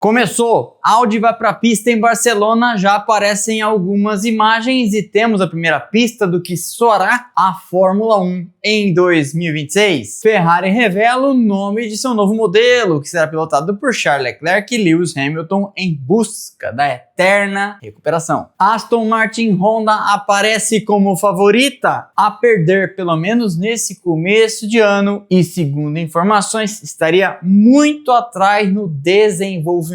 Começou! Audi vai para a pista em Barcelona, já aparecem algumas imagens e temos a primeira pista do que soará a Fórmula 1 em 2026. Ferrari revela o nome de seu novo modelo, que será pilotado por Charles Leclerc e Lewis Hamilton em busca da eterna recuperação. Aston Martin Honda aparece como favorita a perder pelo menos nesse começo de ano e, segundo informações, estaria muito atrás no desenvolvimento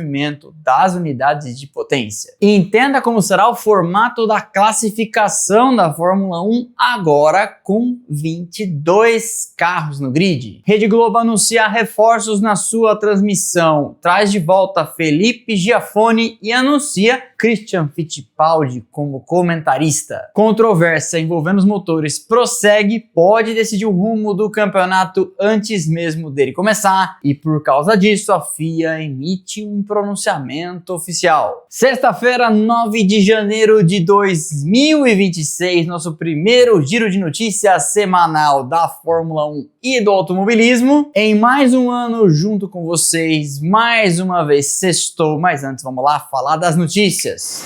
das unidades de potência. E entenda como será o formato da classificação da Fórmula 1 agora com 22 carros no grid. Rede Globo anuncia reforços na sua transmissão, traz de volta Felipe Giafone e anuncia Christian Fittipaldi como comentarista. Controvérsia envolvendo os motores prossegue, pode decidir o rumo do campeonato antes mesmo dele começar e por causa disso a FIA emite um pronunciamento oficial. Sexta-feira, 9 de janeiro de 2026, nosso primeiro giro de notícias semanal da Fórmula 1 e do automobilismo. Em mais um ano junto com vocês, mais uma vez sextou, mas antes vamos lá falar das notícias.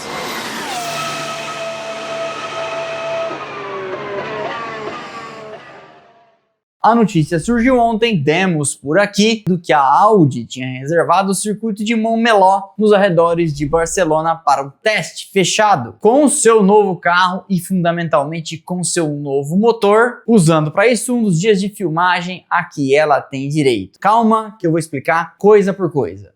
A notícia surgiu ontem, demos por aqui, do que a Audi tinha reservado o circuito de Montmeló nos arredores de Barcelona para um teste fechado com o seu novo carro e fundamentalmente com seu novo motor, usando para isso um dos dias de filmagem a que ela tem direito. Calma que eu vou explicar coisa por coisa.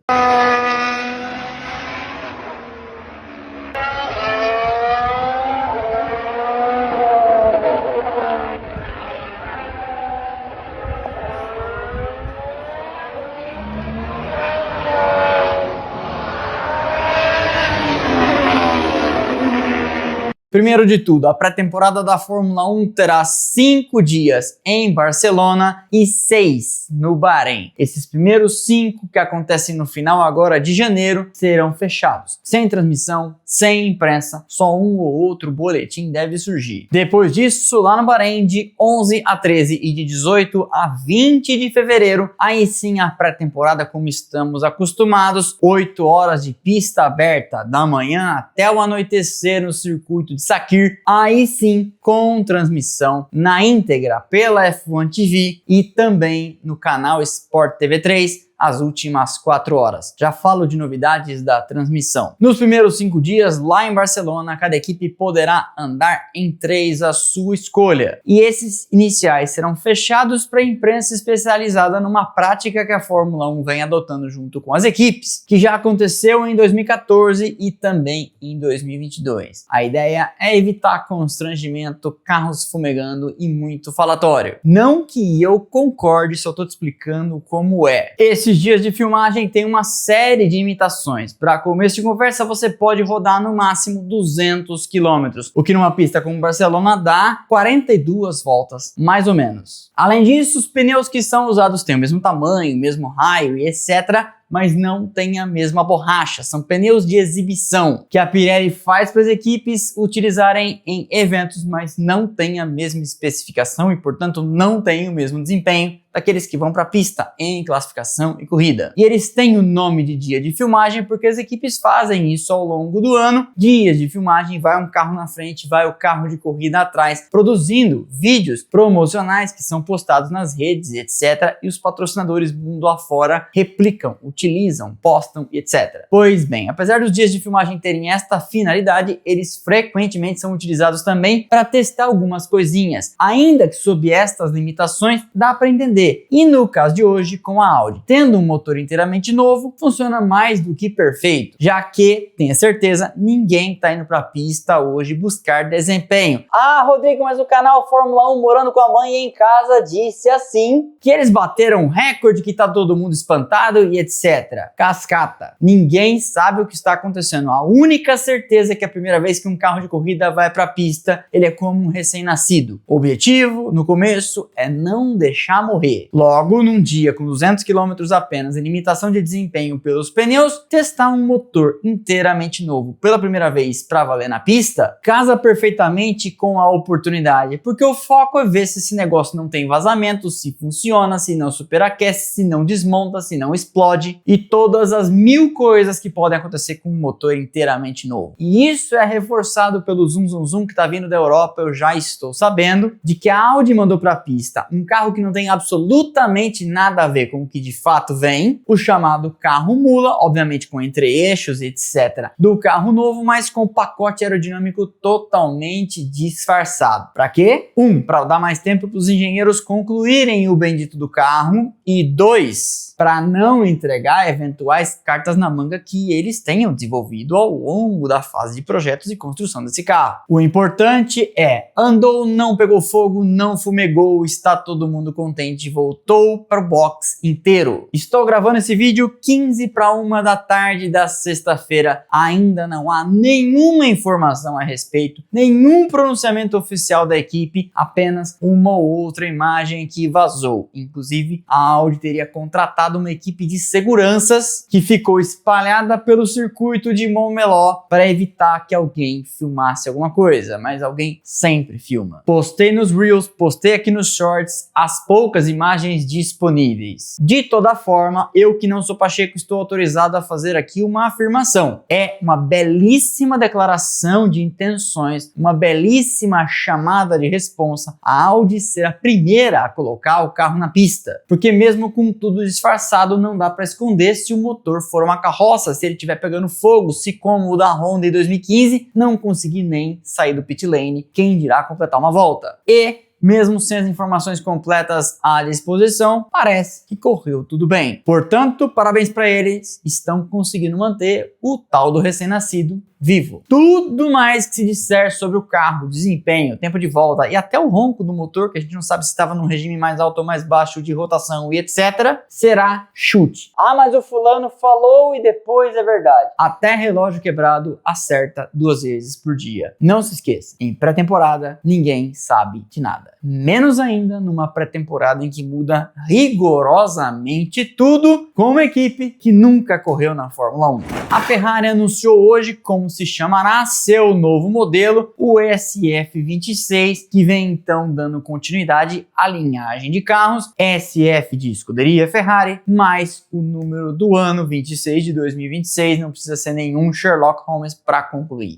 Primeiro de tudo, a pré-temporada da Fórmula 1 terá 5 dias em Barcelona e 6 no Bahrein. Esses primeiros 5 que acontecem no final agora de janeiro serão fechados, sem transmissão, sem imprensa, só um ou outro boletim deve surgir. Depois disso, lá no Bahrein, de 11 a 13 e de 18 a 20 de fevereiro, aí sim a pré-temporada como estamos acostumados, 8 horas de pista aberta, da manhã até o anoitecer no circuito de Sakir, aí sim com transmissão na íntegra pela F1 TV e também no canal Sport TV 3 as últimas 4 horas. Já falo de novidades da transmissão. Nos primeiros 5 dias, lá em Barcelona, cada equipe poderá andar em 3 à sua escolha. E esses iniciais serão fechados para a imprensa especializada numa prática que a Fórmula 1 vem adotando junto com as equipes, que já aconteceu em 2014 e também em 2022. A ideia é evitar constrangimento, carros fumegando e muito falatório. Não que eu concorde, só estou te explicando como é. Esses dias de filmagem tem uma série de imitações. Para começo de conversa, você pode rodar no máximo 200 km, o que numa pista como Barcelona dá 42 voltas, mais ou menos. Além disso, os pneus que são usados têm o mesmo tamanho, mesmo raio e etc., mas não tem a mesma borracha. São pneus de exibição que a Pirelli faz para as equipes utilizarem em eventos, mas não tem a mesma especificação e, portanto, não tem o mesmo desempenho daqueles que vão para a pista em classificação e corrida. E eles têm o nome de dia de filmagem porque as equipes fazem isso ao longo do ano. Dias de filmagem, vai um carro na frente, vai o carro de corrida atrás, produzindo vídeos promocionais que são postados nas redes, etc. E os patrocinadores mundo afora replicam, utilizam, postam, etc. Pois bem, apesar dos dias de filmagem terem esta finalidade, eles frequentemente são utilizados também para testar algumas coisinhas. Ainda que sob estas limitações, dá para entender. E no caso de hoje, com a Audi tendo um motor inteiramente novo, funciona mais do que perfeito, já que, tenha certeza, ninguém está indo para a pista hoje buscar desempenho. Ah, Rodrigo, mas o canal Fórmula 1 morando com a mãe em casa disse assim, que eles bateram um recorde, que tá todo mundo espantado e etc. Cascata. Ninguém sabe o que está acontecendo. A única certeza é que a primeira vez que um carro de corrida vai para a pista, ele é como um recém-nascido. O objetivo, no começo, é não deixar morrer. Logo, num dia com 200 km apenas em limitação de desempenho pelos pneus, testar um motor inteiramente novo pela primeira vez para valer na pista, casa perfeitamente com a oportunidade, porque o foco é ver se esse negócio não tem vazamento, se funciona, se não superaquece, se não desmonta, se não explode. pode e todas as 1000 coisas que podem acontecer com um motor inteiramente novo. E isso é reforçado pelo Zoom Zoom Zoom que tá vindo da Europa. Eu já estou sabendo de que a Audi mandou para a pista um carro que não tem absolutamente nada a ver com o que de fato vem, o chamado carro mula, obviamente com entre-eixos e etc. do carro novo, mas com o pacote aerodinâmico totalmente disfarçado. Para quê? Para dar mais tempo para os engenheiros concluírem o bendito do carro e 2, para não entregar eventuais cartas na manga que eles tenham desenvolvido ao longo da fase de projetos e construção desse carro. O importante é, andou, não pegou fogo, não fumegou, está todo mundo contente, voltou para o box inteiro. Estou gravando esse vídeo 15 para 1 da tarde da sexta-feira. Ainda não há nenhuma informação a respeito, nenhum pronunciamento oficial da equipe, apenas uma ou outra imagem que vazou. Inclusive, a Audi teria contratado uma equipe de seguranças que ficou espalhada pelo circuito de Montmeló para evitar que alguém filmasse alguma coisa, mas alguém sempre filma. Postei nos Reels, postei aqui nos Shorts as poucas imagens disponíveis. De toda forma, eu que não sou Pacheco estou autorizado a fazer aqui uma afirmação. É uma belíssima declaração de intenções, uma belíssima chamada de responsa a Audi ser a primeira a colocar o carro na pista. Porque mesmo com tudo disfarçado, não dá para esconder se o motor for uma carroça, se ele estiver pegando fogo, se como o da Honda em 2015, não conseguir nem sair do pit lane, quem dirá completar uma volta. E mesmo sem as informações completas à disposição, parece que correu tudo bem. Portanto, parabéns para eles, estão conseguindo manter o tal do recém-nascido vivo. Tudo mais que se disser sobre o carro, desempenho, tempo de volta e até o ronco do motor, que a gente não sabe se estava num regime mais alto ou mais baixo de rotação e etc, será chute. Ah, mas o fulano falou e depois é verdade. Até relógio quebrado acerta 2 vezes por dia. Não se esqueça, em pré-temporada ninguém sabe de nada. Menos ainda numa pré-temporada em que muda rigorosamente tudo com uma equipe que nunca correu na Fórmula 1. A Ferrari anunciou hoje como se chamará seu novo modelo, o SF26, que vem então dando continuidade à linhagem de carros SF de escuderia Ferrari, mais o número do ano 26 de 2026, não precisa ser nenhum Sherlock Holmes para concluir.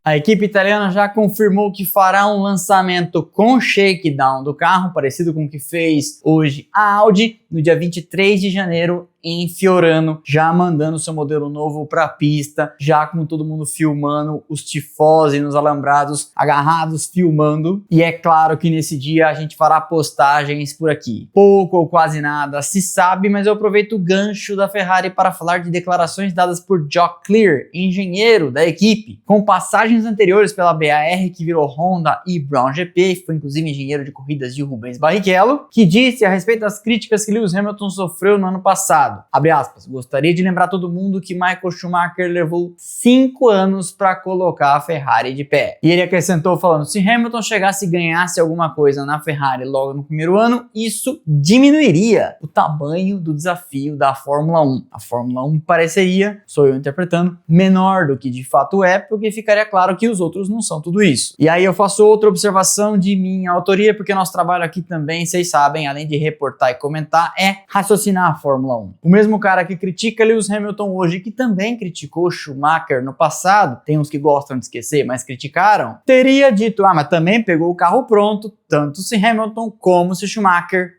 A equipe italiana já confirmou que fará um lançamento com shakedown do carro, parecido com o que fez hoje a Audi, no dia 23 de janeiro em Fiorano, já mandando seu modelo novo para a pista, já com todo mundo filmando, os tifosi nos alambrados agarrados filmando. E é claro que nesse dia a gente fará postagens por aqui. Pouco ou quase nada se sabe, mas eu aproveito o gancho da Ferrari para falar de declarações dadas por Jock Clear, engenheiro da equipe, com passagens anteriores pela BAR que virou Honda e Brown GP, foi inclusive engenheiro de corridas de Rubens Barrichello, que disse a respeito das críticas que Lewis Hamilton sofreu no ano passado. Abre aspas, gostaria de lembrar todo mundo que Michael Schumacher levou 5 anos para colocar a Ferrari de pé. E ele acrescentou falando, se Hamilton chegasse e ganhasse alguma coisa na Ferrari logo no primeiro ano, isso diminuiria o tamanho do desafio da Fórmula 1. A Fórmula 1 pareceria, sou eu interpretando, menor do que de fato é, porque ficaria claro que os outros não são tudo isso. E aí eu faço outra observação de minha autoria, porque nosso trabalho aqui também, vocês sabem, além de reportar e comentar, é raciocinar a Fórmula 1. O mesmo cara que critica Lewis Hamilton hoje, que também criticou Schumacher no passado, tem uns que gostam de esquecer, mas criticaram, teria dito, mas também pegou o carro pronto, tanto se Hamilton como se Schumacher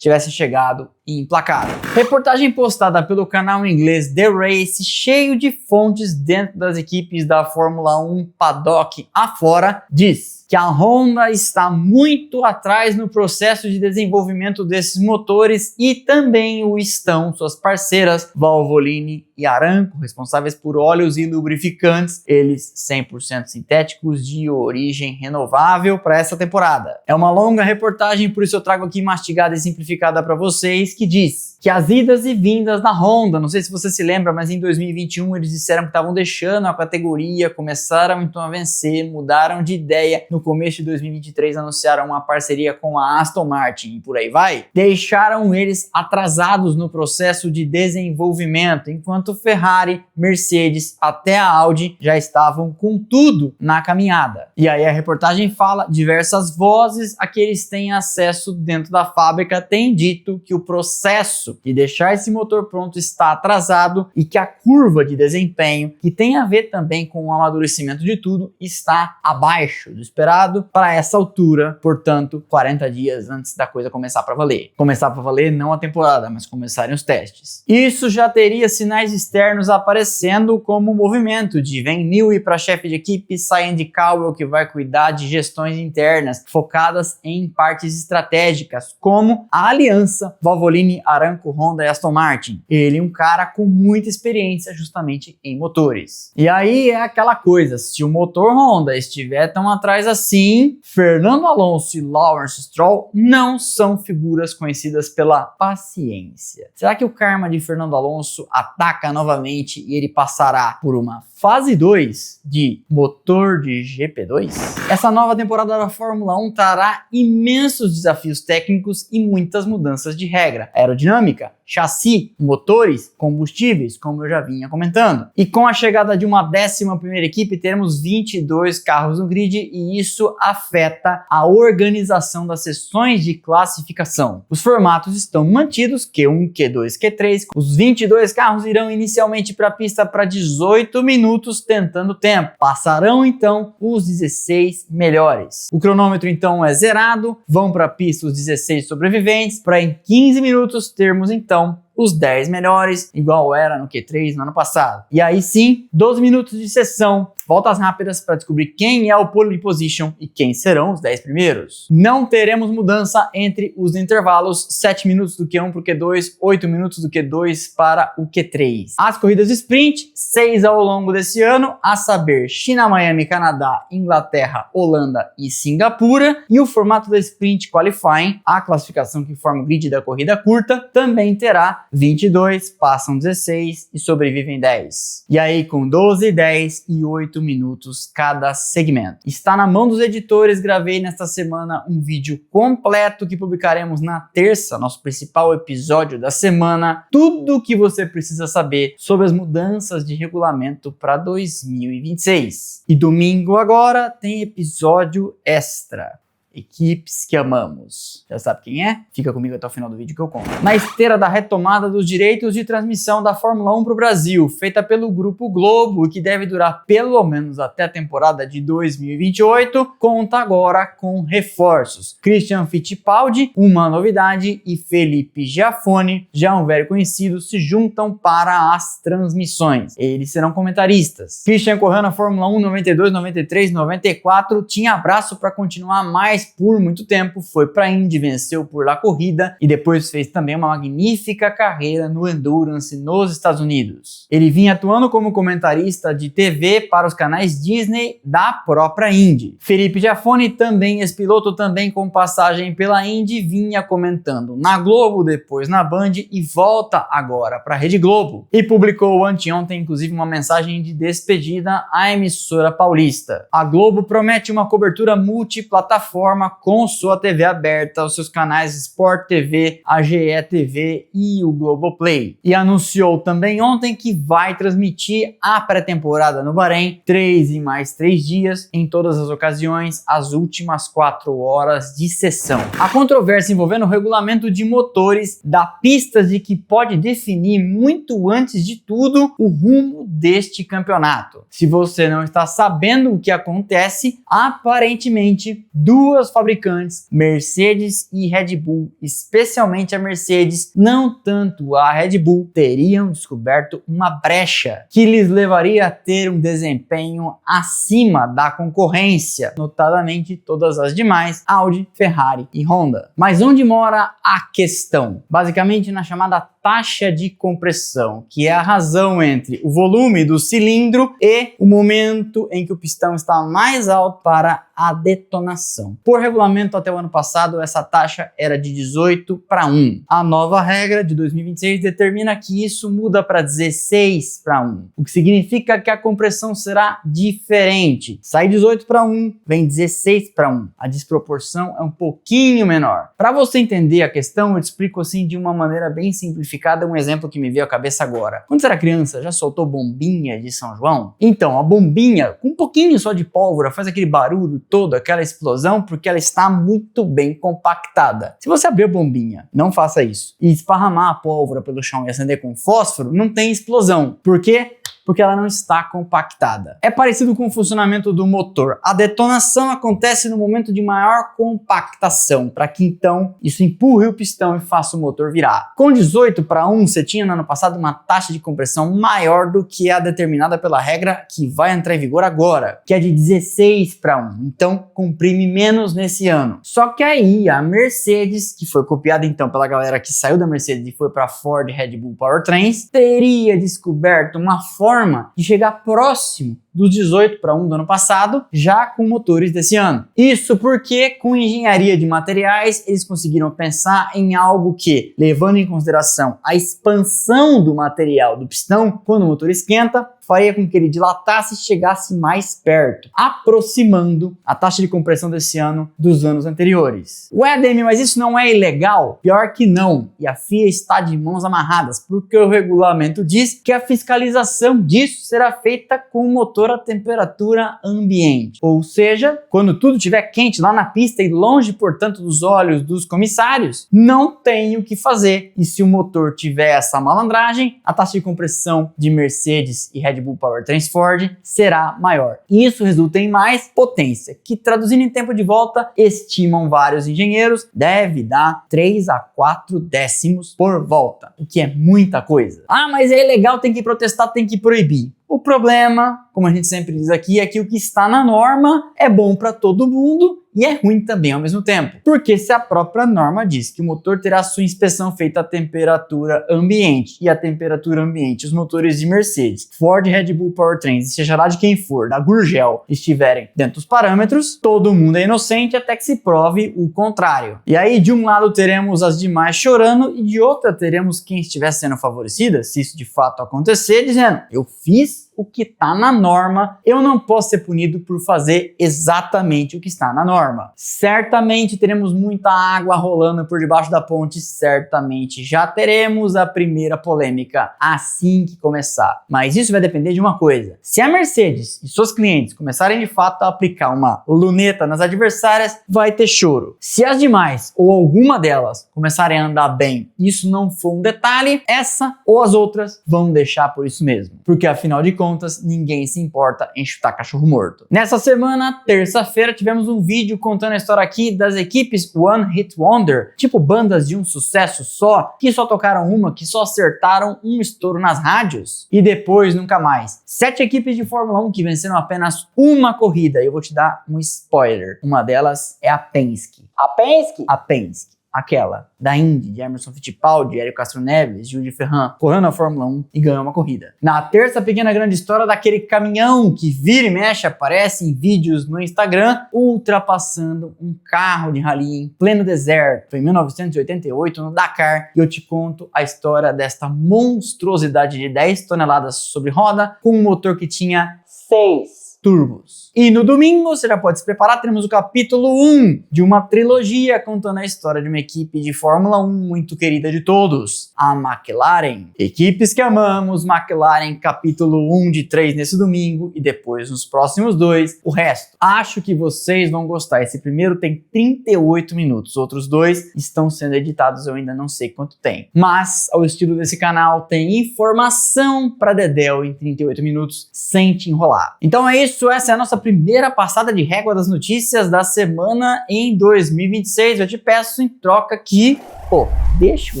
tivesse chegado e emplacado. Reportagem postada pelo canal inglês The Race, cheio de fontes dentro das equipes da Fórmula 1 paddock afora, diz que a Honda está muito atrás no processo de desenvolvimento desses motores e também o estão suas parceiras Valvoline e Aramco, responsáveis por óleos e lubrificantes, eles 100% sintéticos de origem renovável para essa temporada. É uma longa reportagem, por isso eu trago aqui mastigada e simplificada para vocês. que diz que as idas e vindas da Honda, não sei se você se lembra, mas em 2021 eles disseram que estavam deixando a categoria, começaram então a vencer, mudaram de ideia, no começo de 2023 anunciaram uma parceria com a Aston Martin e por aí vai, deixaram eles atrasados no processo de desenvolvimento, enquanto Ferrari, Mercedes, até a Audi já estavam com tudo na caminhada. E aí a reportagem fala, diversas vozes a que eles têm acesso dentro da fábrica têm dito que o processo de deixar esse motor pronto está atrasado e que a curva de desempenho, que tem a ver também com o amadurecimento de tudo, está abaixo do esperado para essa altura, portanto, 40 dias antes da coisa começar para valer. Começar para valer não a temporada, mas começarem os testes. Isso já teria sinais externos aparecendo, como o movimento de Ven Newey para chefe de equipe, Andy Cowell, que vai cuidar de gestões internas focadas em partes estratégicas, como a aliança Valvoline, Aramco, Honda e Aston Martin. Ele é um cara com muita experiência justamente em motores. E aí é aquela coisa, se o motor Honda estiver tão atrás assim, Fernando Alonso e Lawrence Stroll não são figuras conhecidas pela paciência. Será que o karma de Fernando Alonso ataca novamente e ele passará por uma fase 2 de motor de GP2? Essa nova temporada da Fórmula 1 trará imensos desafios técnicos e muitas mudanças de regra, aerodinâmica, chassi, motores, combustíveis, como eu já vinha comentando. E com a chegada de uma 11ª equipe, teremos 22 carros no grid e isso afeta a organização das sessões de classificação. Os formatos estão mantidos, Q1, Q2, Q3. Os 22 carros irão inicialmente para a pista para 18 minutos tentando tempo. Passarão então os 16 melhores. O cronômetro então é zerado, vão para a pista os 16 sobreviventes, para em 15 minutos termos então os 10 melhores, igual era no Q3 no ano passado. E aí sim, 12 minutos de sessão, voltas rápidas para descobrir quem é o pole position e quem serão os 10 primeiros. Não teremos mudança entre os intervalos, 7 minutos do Q1 para o Q2, 8 minutos do Q2 para o Q3. As corridas de sprint, 6 ao longo desse ano, a saber, China, Miami, Canadá, Inglaterra, Holanda e Singapura. E o formato da Sprint Qualifying, a classificação que forma o grid da corrida curta, também terá 22, passam 16 e sobrevivem 10. E aí com 12, 10 e 8 minutos cada segmento. Está na mão dos editores, gravei nesta semana um vídeo completo que publicaremos na terça, nosso principal episódio da semana. Tudo o que você precisa saber sobre as mudanças de regulamento para 2026. E domingo agora tem episódio extra. Equipes que amamos. Já sabe quem é? Fica comigo até o final do vídeo que eu conto. Na esteira da retomada dos direitos de transmissão da Fórmula 1 para o Brasil, feita pelo Grupo Globo e que deve durar pelo menos até a temporada de 2028, conta agora com reforços. Christian Fittipaldi, uma novidade, e Felipe Giafone, já um velho conhecido, se juntam para as transmissões. Eles serão comentaristas. Christian correu na Fórmula 1 92, 93, 94, tinha abraço para continuar mais por muito tempo, foi para a Indy, venceu por lá corrida e depois fez também uma magnífica carreira no Endurance nos Estados Unidos. Ele vinha atuando como comentarista de TV para os canais Disney da própria Indy. Felipe Giafone, também ex-piloto, também com passagem pela Indy, vinha comentando na Globo, depois na Band e volta agora para a Rede Globo. E publicou anteontem, inclusive, uma mensagem de despedida à emissora paulista. A Globo promete uma cobertura multiplataforma com sua TV aberta, os seus canais Sport TV, a GE TV e o Globoplay. E anunciou também ontem que vai transmitir a pré-temporada no Bahrein, 3 e mais 3 dias, em todas as ocasiões, as últimas 4 horas de sessão. A controvérsia envolvendo o regulamento de motores dá pistas de que pode definir muito antes de tudo o rumo deste campeonato. Se você não está sabendo o que acontece, aparentemente duas fabricantes, Mercedes e Red Bull, especialmente a Mercedes, não tanto a Red Bull, teriam descoberto uma brecha que lhes levaria a ter um desempenho acima da concorrência, notadamente todas as demais, Audi, Ferrari e Honda. Mas onde mora a questão? Basicamente na chamada taxa de compressão, que é a razão entre o volume do cilindro e o momento em que o pistão está mais alto para a detonação. Por regulamento, até o ano passado, essa taxa era de 18:1. A nova regra de 2026 determina que isso muda para 16:1, o que significa que a compressão será diferente. Sai 18:1, vem 16:1. A desproporção é um pouquinho menor. Para você entender a questão, eu te explico assim de uma maneira bem simplificada, um exemplo que me veio à cabeça agora. Quando você era criança, já soltou bombinha de São João? Então, a bombinha, com um pouquinho só de pólvora, faz aquele barulho todo, aquela explosão, porque ela está muito bem compactada. Se você abrir a bombinha, não faça isso, e esparramar a pólvora pelo chão e acender com fósforo, não tem explosão. Por quê? Porque ela não está compactada. É parecido com o funcionamento do motor. A detonação acontece no momento de maior compactação, para que então isso empurre o pistão e faça o motor virar. Com 18:1, você tinha no ano passado uma taxa de compressão maior do que a determinada pela regra que vai entrar em vigor agora, que é de 16:1. Então, comprime menos nesse ano. Só que aí a Mercedes, que foi copiada então pela galera que saiu da Mercedes e foi para Ford Red Bull Powertrains, teria descoberto uma forma de chegar próximo dos 18:1 do ano passado, já com motores desse ano. Isso porque, com engenharia de materiais, eles conseguiram pensar em algo que, levando em consideração a expansão do material do pistão, quando o motor esquenta, faria com que ele dilatasse e chegasse mais perto, aproximando a taxa de compressão desse ano dos anos anteriores. Ué, Ademir, mas isso não é ilegal? Pior que não, e a FIA está de mãos amarradas, porque o regulamento diz que a fiscalização disso será feita com o motor a temperatura ambiente. Ou seja, quando tudo estiver quente lá na pista e longe, portanto, dos olhos dos comissários, não tem o que fazer. E se o motor tiver essa malandragem, a taxa de compressão de Mercedes e Red Bull Powertrains Ford será maior. E isso resulta em mais potência, que traduzindo em tempo de volta, estimam vários engenheiros, deve dar 3 a 4 décimos por volta, o que é muita coisa. Ah, mas é ilegal, tem que protestar, tem que proibir. O problema, como a gente sempre diz aqui, é que o que está na norma é bom para todo mundo e é ruim também ao mesmo tempo. Porque se a própria norma diz que o motor terá sua inspeção feita à temperatura ambiente, e a temperatura ambiente, os motores de Mercedes, Ford, Red Bull Powertrains, e seja lá de quem for, da Gurgel, estiverem dentro dos parâmetros, todo mundo é inocente até que se prove o contrário. E aí, de um lado teremos as demais chorando e de outra teremos quem estiver sendo favorecida, se isso de fato acontecer, dizendo, eu fiz o que está na norma, eu não posso ser punido por fazer exatamente o que está na norma. Certamente teremos muita água rolando por debaixo da ponte, certamente já teremos a primeira polêmica assim que começar. Mas isso vai depender de uma coisa. Se a Mercedes e seus clientes começarem de fato a aplicar uma luneta nas adversárias, vai ter choro. Se as demais ou alguma delas começarem a andar bem, isso não for um detalhe, essa ou as outras vão deixar por isso mesmo. Porque afinal de contas, ninguém se importa em chutar cachorro morto. Nessa semana, terça-feira, tivemos um vídeo contando a história aqui das equipes One Hit Wonder, tipo bandas de um sucesso só, que só tocaram uma, que só acertaram um estouro nas rádios e depois nunca mais. 7 equipes de Fórmula 1 que venceram apenas uma corrida, e eu vou te dar um spoiler. Uma delas é a Penske. A Penske? A Penske. Aquela da Indy, de Emerson Fittipaldi, Hélio Castro Neves, Gil de Ferran, correu na Fórmula 1 e ganhou uma corrida. Na terça, pequena grande história daquele caminhão que vira e mexe, aparece em vídeos no Instagram, ultrapassando um carro de rally em pleno deserto. Foi em 1988, no Dakar, e eu te conto a história desta monstruosidade de 10 toneladas sobre roda, com um motor que tinha 6 turbos. E no domingo, você já pode se preparar, teremos o capítulo 1 de uma trilogia contando a história de uma equipe de Fórmula 1 muito querida de todos, a McLaren. Equipes que amamos, McLaren, capítulo 1 de 3 nesse domingo e depois nos próximos 2, o resto. Acho que vocês vão gostar. Esse primeiro tem 38 minutos, outros 2 estão sendo editados, eu ainda não sei quanto tem. Mas, ao estilo desse canal, tem informação para dedéu em 38 minutos, sem te enrolar. Então é isso, essa é a nossa primeira passada de régua das notícias da semana em 2026. Eu te peço em troca que pô, deixa o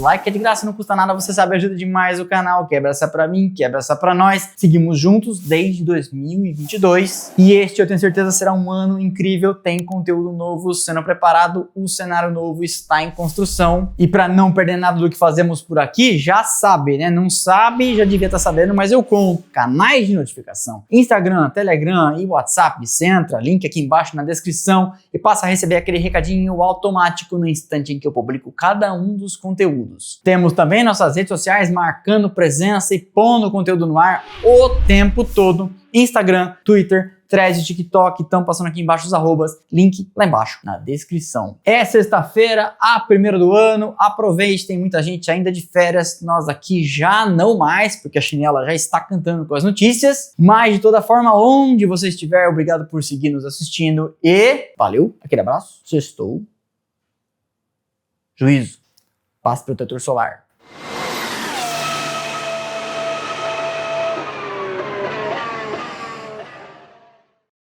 like, é de graça, não custa nada, você sabe, ajuda demais o canal, quebra essa pra mim, quebra essa pra nós. Seguimos juntos desde 2022 e este eu tenho certeza será um ano incrível, tem conteúdo novo sendo preparado, o cenário novo está em construção e pra não perder nada do que fazemos por aqui, já sabe, né? Não sabe, já devia estar sabendo, mas eu conto. Canais de notificação, Instagram, Telegram e WhatsApp, você entra, link aqui embaixo na descrição e passa a receber aquele recadinho automático no instante em que eu publico cada um dos conteúdos. Temos também nossas redes sociais marcando presença e pondo conteúdo no ar o tempo todo. Instagram, Twitter, Threads, TikTok, estão passando aqui embaixo os arrobas, link lá embaixo na descrição. É sexta-feira, a primeira do ano, aproveite, tem muita gente ainda de férias, nós aqui já não mais, porque a Chinela já está cantando com as notícias, mas de toda forma, onde você estiver, obrigado por seguir nos assistindo e valeu, aquele abraço, sextou, juízo, paz protetor solar.